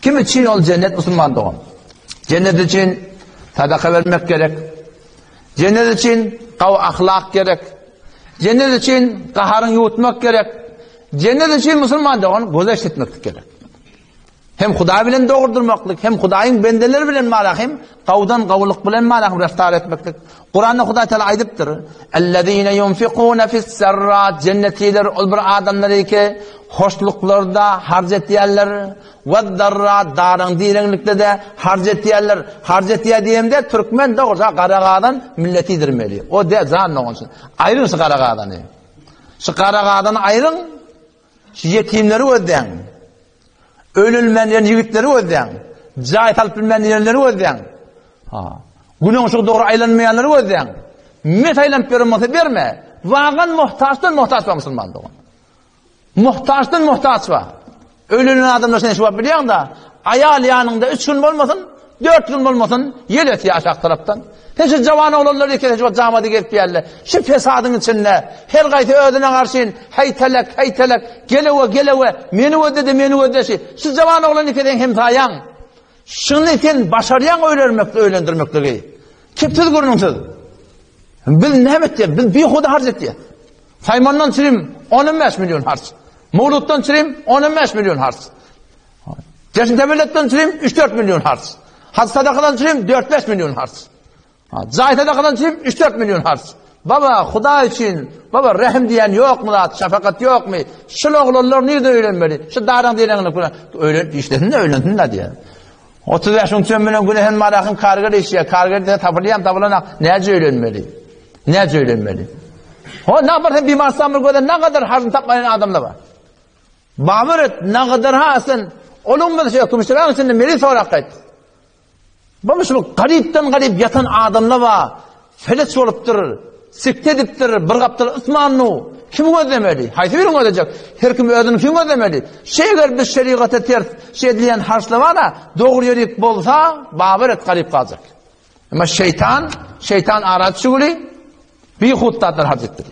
Kim için ol cennet Müslümanlığı? Cennet için sadaka vermek gerek. Cennet için ahlak gerek. Cennet için kaharın yutmak gerek. Cennet için Müslümanlığın göz eşitmek gerek. Hem Huda bilen doğurdurmaklık, hem Hudayın bendeleri bilen malahim, qavdan qavlıq bilen malahim raftar etmeklik. Kur'an'da Huda Teala aydıptır. Ellezine yunfiquna fis-serrat, cennetiler ol bir adamlar ki hoşluklarda harcet diyenler, ve-darrat, darın direnlikte de harcet diyenler, harcet diyemde Türkmen de olsa Qaraqağdan milletidirmeli. O de zan olsun. Ayrın şu Qaraqağdanı. Şu Qaraqağdan ayrın, şu yetimleri öden. Ölülmeyen yigitleri öden. Cahit alıp bilmeyen yerleri öden. Günün şu doğru aylanmayanları öden. Met aylanıp vermese verme. Vağın muhtaçtan muhtaç var Müslümanlığı. Muhtaçtan muhtaç var. Ölülen adamlar sen şu biliyorsun da ayal yanında 3 gün olmasın, 4 gün olmasın, yel eti aşağı taraftan. Şu cavan oğlanlar ki şu camada gelip yerler. Şu fesadın içinde her gayti ödüne karşın heytelek geleve meni ödedi. Şu cavan oğlanı ki hem sayan. Şunu için başarıyan öğrendirmekle. Kipsiz görünümsüz. Biz ne ettik? Biz bir huda harc ettik. Saymandan çirim 15 milyon harç. Mevluttan çirim 15 milyon harç. Ceşin temelletten çirim 3-4 milyon harç. Had sadakadan çirim 4-5 milyon harç. Zahid sadakadan çirim 3-4 milyon harç. Baba Huda için, baba rahim diyen yok mu da, şafakat yok mu? Şu oğlanlar nerede öğrenmeli? Şu darın diyenler öğren, işlesin de öğrensin de diye. 30 yaşın tümünün günehen marakın kargır işiye, kargır diye tablanak, nece öğrenmeli? O ne yapar bir marsamır göden ne kadar harcın tapmayan adamlar var. Babır et, ne kadar hasın, olunmadı şey okumuşlar, içinde melis olarak kayıt. Baba şu garip yatan adamlar var, felet olup durur, sikte edip durur, bırgap durur, ısmanlı. Kim ödemeli? Haydi birin ödeyecek. Her kim ödünü kim ödemeli? Şeyler biz şeriatı ters şey diyen harçlı var da doğru yerik bolsa babır et garip kalacak. Ama şeytan araç şuguli bir huttatlar harcettir.